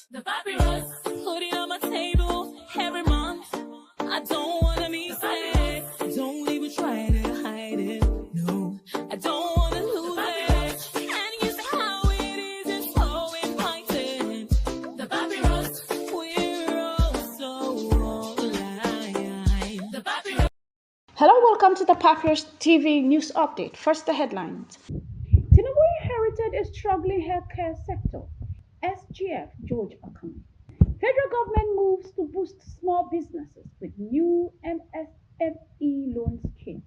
The papyrus, putting on my table every month. I don't wanna be sad. Don't even try to hide it. No, I don't wanna lose it. And you see how it is, it's so inviting. The papyrus, we're all so alive. The papyrus. Hello, welcome to the Papyrus TV News Update. First, the headlines. Tinubu inherited a struggling healthcare sector. SGF Goerge Akume. Federal government moves to boost small businesses with new MSME loan scheme.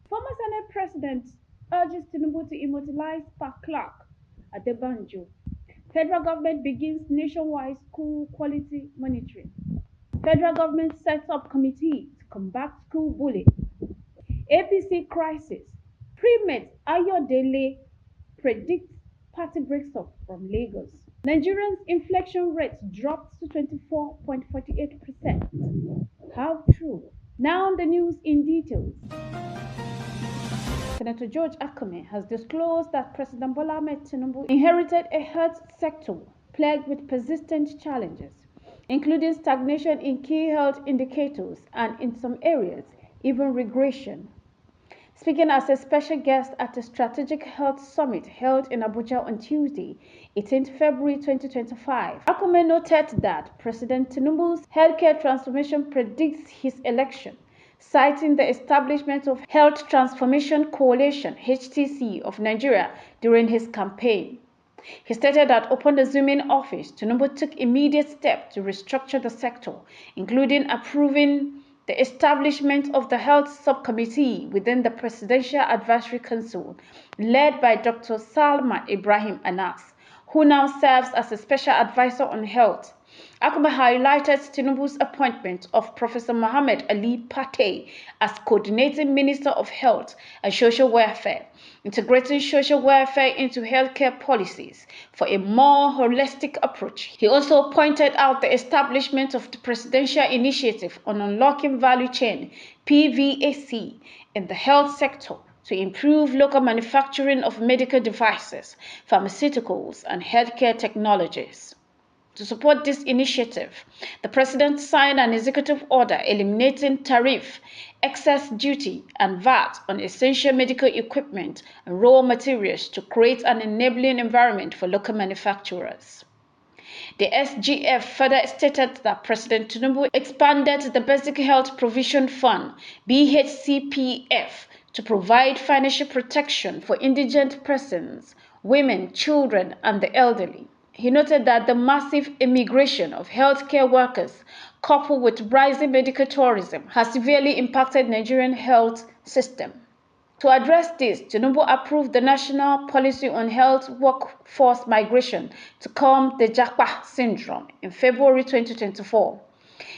Former Senate President urges Tinubu to immortalize Park Clark at the Banjo. Federal government begins nationwide school quality monitoring. Federal government sets up committee to combat school bullying. APC crisis. Pre-Met Ayodele predicts party breaks up from Lagos. Nigerians' inflation rate dropped to 24.48%. How true? Now the news in details. Senator Goerge Akume has disclosed that President Bola Ahmed Tinubu inherited a health sector plagued with persistent challenges, including stagnation in key health indicators and, in some areas, even regression. Speaking as a special guest at a strategic health summit held in Abuja on Tuesday, 18 February 2025, Akume noted that President Tinubu's healthcare transformation predicts his election, citing the establishment of Health Transformation Coalition (HTC) of Nigeria during his campaign. He stated that upon assuming office, Tinubu took immediate steps to restructure the sector, including approving the establishment of the Health Subcommittee within the Presidential Advisory Council, led by Dr. Salma Ibrahim Anas, who now serves as a special advisor on health. Akume highlighted Tinubu's appointment of Professor Mohammed Ali Patey as Coordinating Minister of Health and Social Welfare, integrating social welfare into healthcare policies for a more holistic approach. He also pointed out the establishment of the Presidential Initiative on Unlocking Value Chain (PVAC) in the health sector to improve local manufacturing of medical devices, pharmaceuticals, and healthcare technologies. To support this initiative, the President signed an executive order eliminating tariff, excess duty, and VAT on essential medical equipment and raw materials to create an enabling environment for local manufacturers. The SGF further stated that President Tinubu expanded the Basic Health Provision Fund (BHCPF) to provide financial protection for indigent persons, women, children, and the elderly. He noted that the massive immigration of healthcare workers, coupled with rising medical tourism, has severely impacted Nigerian health system. To address this, Tinubu approved the National Policy on Health Workforce Migration to calm the Japa syndrome in February 2024.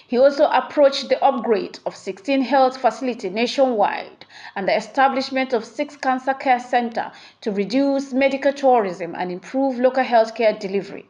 He also approached the upgrade of 16 health facilities nationwide and the establishment of 6 cancer care centers to reduce medical tourism and improve local healthcare delivery.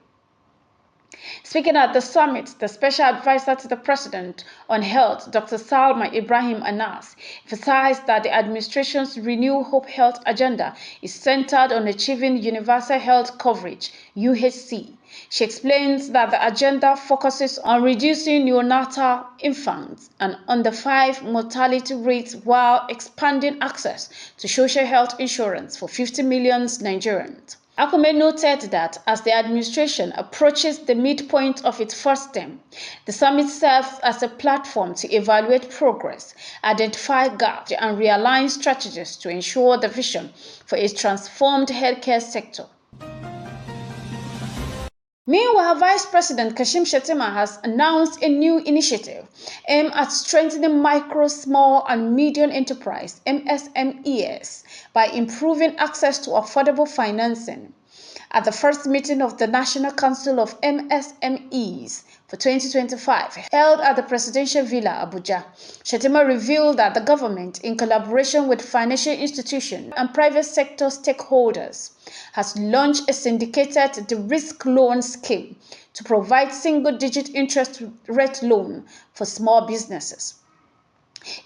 Speaking at the summit, the Special Advisor to the President on Health, Dr. Salma Ibrahim Anas, emphasized that the administration's Renew Hope Health agenda is centered on achieving universal health coverage, UHC. She explains that the agenda focuses on reducing neonatal infants and under 5 mortality rates while expanding access to social health insurance for 50 million Nigerians. Akume noted that as the administration approaches the midpoint of its first term, the summit serves as a platform to evaluate progress, identify gaps, and realign strategies to ensure the vision for a transformed healthcare sector. Meanwhile, Vice President Kashim Shettima has announced a new initiative aimed at strengthening micro, small, and medium enterprise (MSMEs) by improving access to affordable financing. At the first meeting of the National Council of MSMEs for 2025, held at the Presidential Villa, Abuja, Shettima revealed that the government, in collaboration with financial institutions and private sector stakeholders, has launched a syndicated de-risk loan scheme to provide single-digit interest rate loan for small businesses.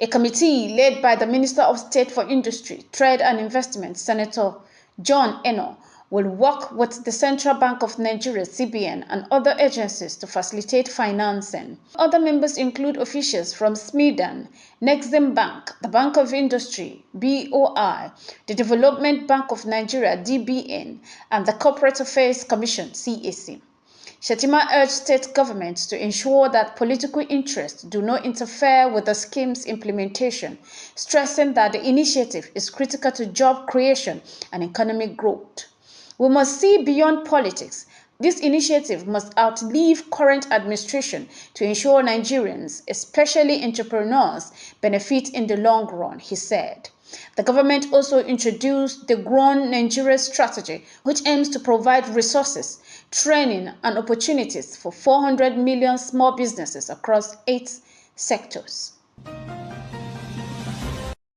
A committee led by the Minister of State for Industry, Trade and Investment, Senator John Eno, will work with the Central Bank of Nigeria, CBN, and other agencies to facilitate financing. Other members include officials from SMIDAN, Nexim Bank, the Bank of Industry, BOI, the Development Bank of Nigeria, DBN, and the Corporate Affairs Commission, CAC. Shettima urged state governments to ensure that political interests do not interfere with the scheme's implementation, stressing that the initiative is critical to job creation and economic growth. We must see beyond politics. This initiative must outlive current administration to ensure Nigerians, especially entrepreneurs, benefit in the long run, he said. The government also introduced the Grown Nigeria strategy, which aims to provide resources, training, and opportunities for 400 million small businesses across 8 sectors.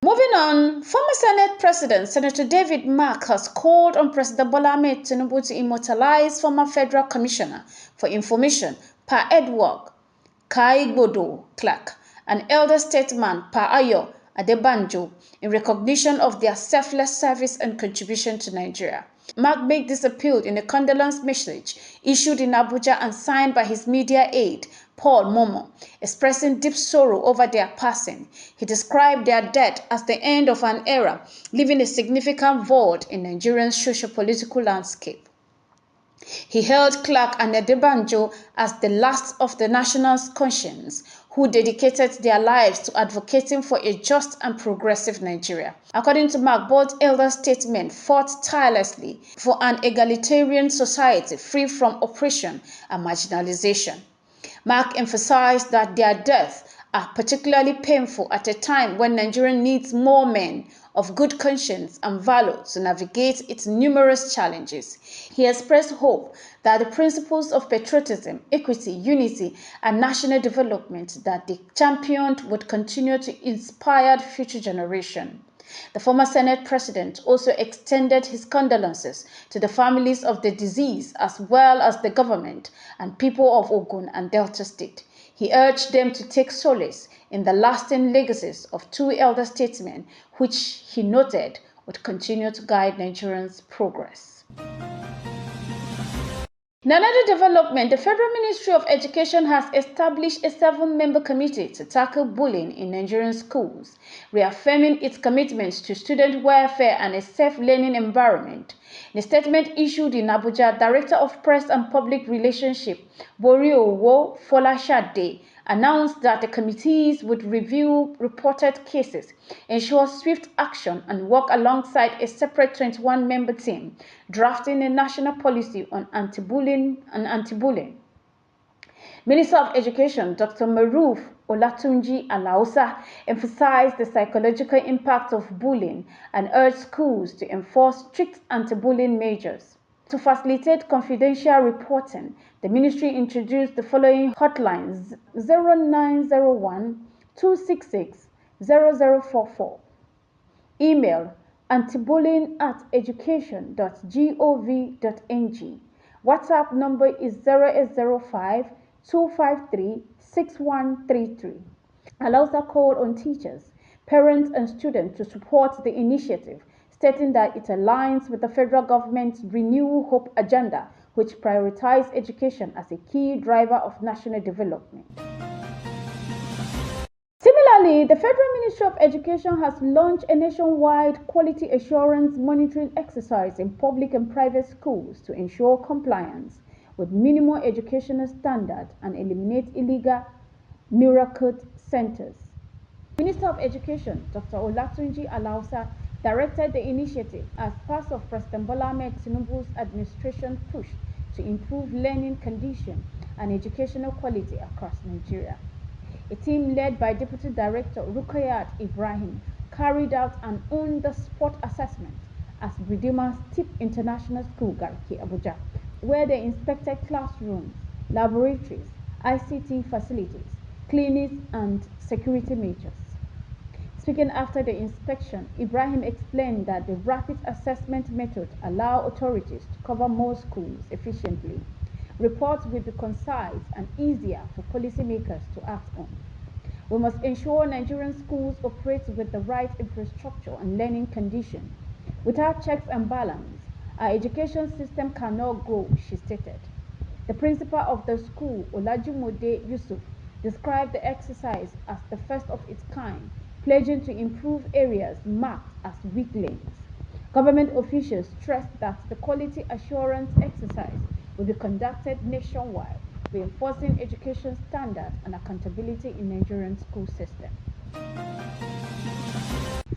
Moving on, former Senate President Senator David Mark has called on President Bola Ahmed Tinubu to immortalize former Federal Commissioner for Information Pa Edward Kaigbodo Clark and elder statesman Pa Ayo Adebanjo in recognition of their selfless service and contribution to Nigeria. Mark made this appeal in a condolence message issued in Abuja and signed by his media aide, Paul Momo, expressing deep sorrow over their passing. He described their death as the end of an era, leaving a significant void in Nigeria's socio-political landscape. He hailed Clark and Adebanjo as the last of the nation's conscience who dedicated their lives to advocating for a just and progressive Nigeria. According to Mark, both elder statesmen fought tirelessly for an egalitarian society free from oppression and marginalization. Mark emphasized that their deaths are particularly painful at a time when Nigeria needs more men of good conscience and valor to navigate its numerous challenges. He expressed hope that the principles of patriotism, equity, unity, and national development that they championed would continue to inspire future generations. The former Senate President also extended his condolences to the families of the deceased as well as the government and people of Ogun and Delta State. He urged them to take solace in the lasting legacies of 2 elder statesmen, which he noted would continue to guide Nigerians' progress. In another development, the Federal Ministry of Education has established a 7-member committee to tackle bullying in Nigerian schools, reaffirming its commitment to student welfare and a safe learning environment. In a statement issued in Abuja, Director of Press and Public Relations, Boriowo Folashade, announced that the committees would review reported cases, ensure swift action, and work alongside a separate 21-member team, drafting a national policy on anti-bullying. Minister of Education Dr. Maruf Olatunji Alausa emphasized the psychological impact of bullying and urged schools to enforce strict anti-bullying measures. To facilitate confidential reporting, the ministry introduced the following hotlines: 0901 266 0044, email antibullying@education.gov.ng, WhatsApp number is 0805 253 6133. Alausa called on teachers, parents, and students to support the initiative, stating that it aligns with the federal government's Renew Hope agenda, which prioritizes education as a key driver of national development. Similarly, the Federal Ministry of Education has launched a nationwide quality assurance monitoring exercise in public and private schools to ensure compliance with minimum educational standards and eliminate illegal miracle centers. Minister of Education Dr. Olatunji Alausa directed the initiative as part of President Bola Ahmed Tinubu's administration push to improve learning conditions and educational quality across Nigeria. A team led by Deputy Director Rukayat Ibrahim carried out an on-the-spot assessment at Redeemer's Tip International School, Garki, Abuja, where they inspected classrooms, laboratories, ICT facilities, clinics, and security measures. Speaking after the inspection, Ibrahim explained that the rapid assessment method allows authorities to cover more schools efficiently. Reports will be concise and easier for policymakers to act on. We must ensure Nigerian schools operate with the right infrastructure and learning conditions. Without checks and balance, Our education system cannot grow, she stated. The principal of the school, Olajumode Yusuf, described the exercise as the first of its kind, pledging to improve areas marked as weak links. Government officials stressed that the quality assurance exercise will be conducted nationwide, reinforcing education standards and accountability in Nigerian school system.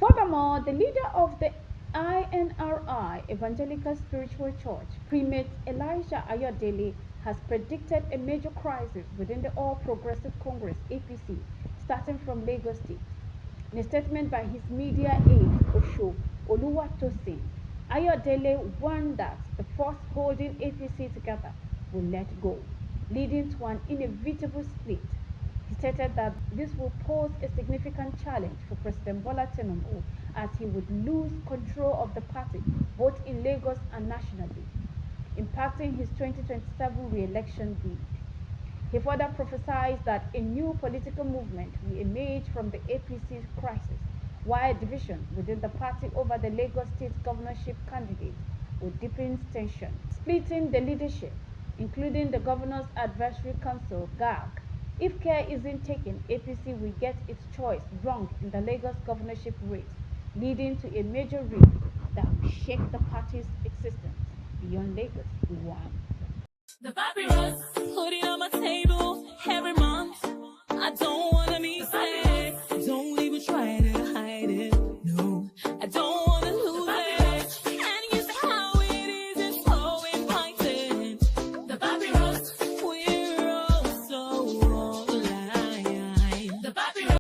Furthermore, the leader of the INRI, Evangelical Spiritual Church, Primate Elijah Ayodele, has predicted a major crisis within the All Progressive Congress (APC), starting from Lagos State. In a statement by his media aide, Osho Oluwatosin, Ayodele warned that the force holding APC together will let go, leading to an inevitable split. He stated that this will pose a significant challenge for President Bola Tinubu as he would lose control of the party both in Lagos and nationally, impacting his 2027 re-election bid. He further prophesied that a new political movement will emerge from the APC crisis, while division within the party over the Lagos State governorship candidate will deepen tension, splitting the leadership, including the Governor's Advisory Council (GAG). If care isn't taken, APC will get its choice wrong in the Lagos governorship race, leading to a major rift that will shake the party's existence beyond Lagos. One. The papyrus, put it on my table every month. I don't wanna be